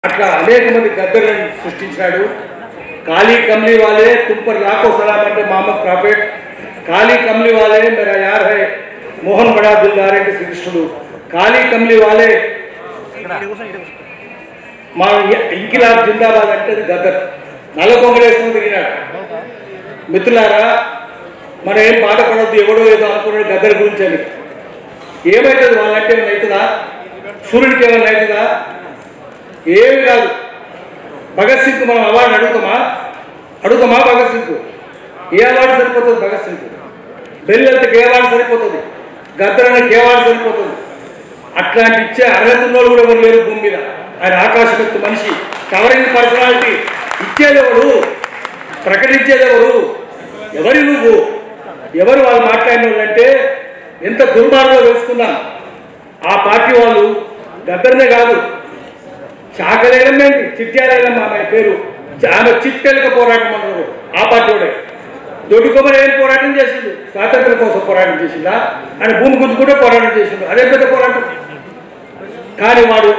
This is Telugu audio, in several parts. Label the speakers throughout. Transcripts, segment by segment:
Speaker 1: అట్లా అనేక మంది గద్దర్లను సృష్టించాడు. काली कमली वाले तुम पर लाखों सलाम అంటే मोहम्मद प्रॉफिट काली कमली वाले मेरा यार है मोहन बड़ा दिलदार है శ్రీకృష్ణుడు काली कमली वाले మా ఇంకిలాబ్ జిందాబాద్ అంటే గద్దర్ నల్ల కాంగ్రెస్ తిరిగినాడు. మిత్రులారా మనం ఏం బాధపడద్దు, ఎవడో ఏదో అనుకున్నాడు గద్దర్ గురించి అని. ఏమవుతుంది వాళ్ళంటే ఏమైనా అవుతుందా? సూర్యుడికి ఏమైనా అవుతుందా? ఏమి కాదు. భగత్ సింగ్ మనం అవార్డు అడుగుతామా? భగత్ సింగ్ ఏ అవార్డు సరిపోతుంది? భగత్ సింగ్ బెల్లెంతకి ఏ అవార్డు సరిపోతుంది? గద్దరానికి ఏ అవార్డు సరిపోతుంది? అట్లాంటి ఇచ్చే అర్హత ఉన్నోళ్ళు కూడా ఎవరు లేరు భూమి మీద. ఆయన ఆకాశమెత్తు మనిషి, కవరింగ్ పర్సనాలిటీ. ఇచ్చేదెవరు, ప్రకటించేదెవరు? ఎవరు నువ్వు? ఎవరు వాళ్ళు మాట్లాడిన వాళ్ళు అంటే ఎంత దుర్మార్గంలో తెలుసుకున్నాం. ఆ పార్టీ వాళ్ళు గద్దర్నే కాదు, చాకలేనమ్మేంటి చిట్యాలేనమ్మ ఆమె పేరు, ఆమె చిట్టెలక పోరాటం అన్నారు. ఆ పార్టీ వాడే దొడ్డుకొమ్మలు ఏం పోరాటం చేసిండు? స్వాతంత్రం కోసం పోరాటం చేసిందా? ఆయన భూమి గుంజుకుంటే పోరాటం చేసిండు, అదే పెద్ద పోరాటం. కానీ వాడు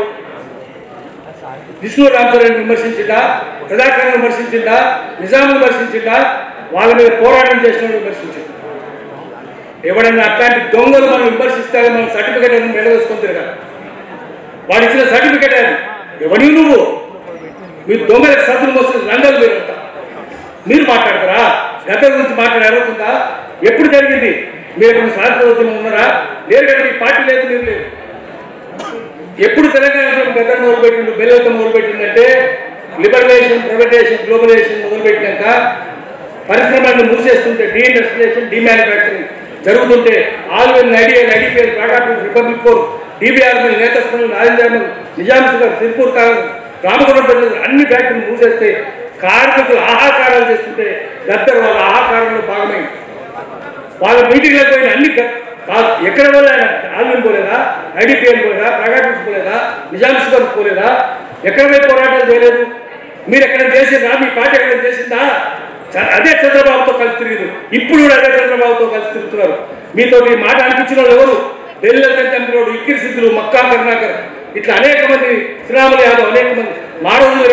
Speaker 1: విష్ణు రామచరణ్ విమర్శించిందా? ప్రజాకరణ విమర్శించిందా? నిజాం విమర్శించిందా? వాళ్ళ మీద పోరాటం చేసిన విమర్శించింది. ఎవడన్నా అట్లాంటి దొంగలు మనం విమర్శిస్తారో మనం సర్టిఫికేట్ అని మెడవేసుకొని తిరగాలి. వాడు ఇచ్చిన సర్టిఫికేట్ అది. ఎవరి నువ్వు? మీరు దొంగలకు సతులు వస్తుంది రంగలు మీరంతా. మీరు మాట్లాడతారా? గద్దర్ గురించి మాట్లాడే అర్హతుందా? ఎప్పుడు జరిగింది? మీరు ఎప్పుడు సాధించవద్దు ఉన్నారా? లేరు కదా, మీ పార్టీ లేదు, మీరు లేదు. ఎప్పుడు తెలంగాణ గద్దర్ మొదలుపెట్టిండు, బెల్లెలతో మొదలుపెట్టిందంటే లిబరలైజేషన్, ప్రైవేటైజేషన్, గ్లోబలైజేషన్ మొదలుపెట్టినాక పరిశ్రమలను మూసేస్తుంటే డీఇండస్ట్రియలైజేషన్, డీమ్యానుఫ్యాక్చరింగ్ జరుగుతుంటే ఆల్వెన్ ఐడియల్, ఐడిపిఎల్, టాటాపూర్, రిపబ్లిక్ ఫోర్, డిబిఆర్ మిల్, నేతస్పల్, నారాయణ, నిజాం షుగర్, సిర్పూర్ కాలం, రామగుండం పెట్టిన అన్ని ఫ్యాక్టరీలు మూసేస్తే కార్మికులు ఆహాకారాలు చేస్తుంటే గద్దర్ వాళ్ళ ఆహాకారంలో భాగమైంది. వాళ్ళ మీటింగ్లకు పోయిన అన్ని ఎక్కడ పోలేదా? ఆల్వెన్ పోలేదా? ఐడిపిఎల్ పోలేదా? ప్రైవేట్ పోలేదా? నిజాం షుగర్ పోలేదా? ఎక్కడ పోయి పోరాటాలు చేయలేదు? మీరు ఎక్కడ చేసిందా? మీ పార్టీ ఎక్కడ చేసిందా? అదే చంద్రబాబుతో కలిసి తిరిగింది. ఇప్పుడు కూడా అదే చంద్రబాబుతో కలిసి తిరుగుతున్నారు. మీతో ఈ మాట అనిపించిన వాళ్ళు ఎవరు? బెల్లెల చంద్రుడు, ఇక్కిరి సిద్ధులు, మక్కా కరుణాకర్, ఇట్లా అనేక మంది, శ్రీరాములు యాదవ్, అనేక మంది మాడవులు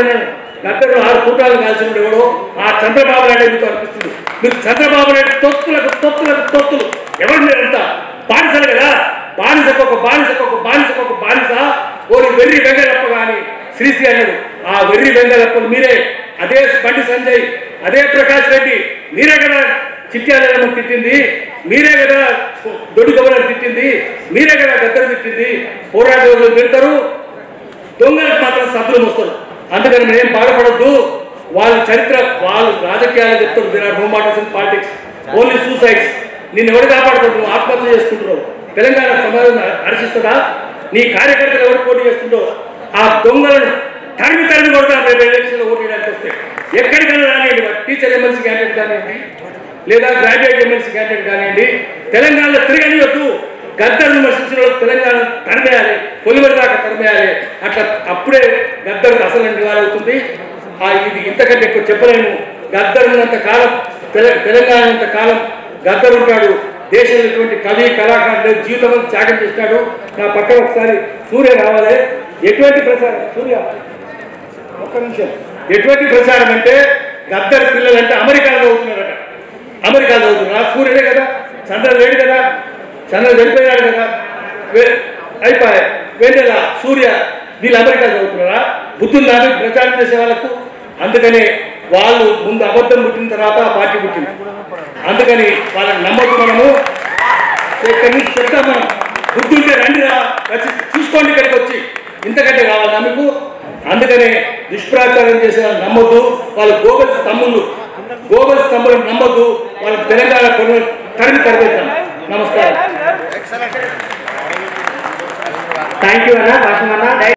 Speaker 1: గద్దరు 6 కూటాలు కాల్చినప్పుడు ఎవడో ఆ చంద్రబాబు నాయుడు మీతో అనిపిస్తుంది. మీరు చంద్రబాబు నాయుడు తొత్తులు ఎవరు? మీరంతా బానిసలు కదా. బానిసకు ఒక బానిస ఓరి వెర్రి వెంగళప్ప కానీ శ్రీశ్రీ అన్నాడు. ఆ వెర్రి వెంగళప్పలు మీరే. అదే బండి సంజయ్, అదే ప్రకాష్ రెడ్డి, మీరే కదా చిట్యాలను తిట్టింది, మీరే కదా దొడ్డుకొమ్మలను తిట్టింది, మీరే కదా గద్దరు తిట్టింది. పోరాటంలో పెడతారు, దొంగలకు మాత్రం సభలు వస్తారు. అందుకని మేమేం బాధపడద్దు. వాళ్ళ చరిత్ర, వాళ్ళు రాజకీయాలు చెప్తారు. There are no matters in politics, only suicides. నిన్ను ఎవరు కాపాడుతారు? నువ్వు ఆత్మహత్య చేసుకుంటున్నావు. తెలంగాణ సమాజం హర్షిస్తుందా? నీ కార్యకర్తలు ఎవరు పోటీ చేస్తుంటావు? ఆ దొంగలను తరిమి కొడతాను రేపు ఎలక్షన్లో ఓటు వేయడానికి వస్తే. ఎక్కడికైనా రానియండి, టీచర్ ఎమ్మెల్సీ క్యాండిడేట్ కానివ్వండి, లేదా గ్రాడ్యుయేట్ ఎమ్మెల్సీ క్యాండిడేట్ కానివ్వండి, తెలంగాణలో తిరగనియొద్దు. గద్దర్ విమర్శించిన వాళ్ళు తెలంగాణ తరిమేయాలి, పొలిమరి దాకా తరిమేయాలి. అట్లా అప్పుడే గద్దర్ అసలు నివారణ అవుతుంది. ఇది ఇంతకంటే ఎక్కువ చెప్పలేము. గద్దర్ ఉన్నంత కాలం, తెలంగాణ ఉన్నంత కాలం గద్దర్ ఉంటాడు. దేశంలో ఎటువంటి కవి, కళాకారులు జీవితం త్యాగం చేసినాడు. నా పక్కన ఒకసారి సూర్య రావాలి. ఎటువంటి ప్రసారం సూర్య, ఒక్క నిమిషం. ఎటువంటి ప్రచారం అంటే గద్దర్ పిల్లలంటే అమెరికాలో చదువుతున్నారట. అమెరికాలో చదువుతున్నారు. సూర్యుడే కదా, చంద్ర లేడు కదా, చంద్ర వెళ్ళిపోయాడు కదా, అయిపోయాయి. వెన్నెల, సూర్య వీళ్ళు అమెరికా చదువుతున్నారా? బుద్ధులు నాటి ప్రచారం చేసే వాళ్ళకు. అందుకని వాళ్ళు ముందు అబద్ధం పుట్టిన తర్వాత ఆ పార్టీ పుట్టింది. అందుకని వాళ్ళని నమ్మకం. మనము ఇక్కడి నుంచి చెప్తాం. మనం బుద్ధుంటే రండిరా, వచ్చి చూసుకోండి ఇక్కడికి వచ్చి. ఇంతకంటే కావాలా మీకు? అందుకనే దుష్ప్రచారం చేసే వాళ్ళు నమ్మొద్దు. వాళ్ళు గోబల్ స్తంభులను నమ్మొద్దు. వాళ్ళ తెలంగాణ తరిమేద్దాం. నమస్కారం.
Speaker 2: థ్యాంక్ యూ అన్న.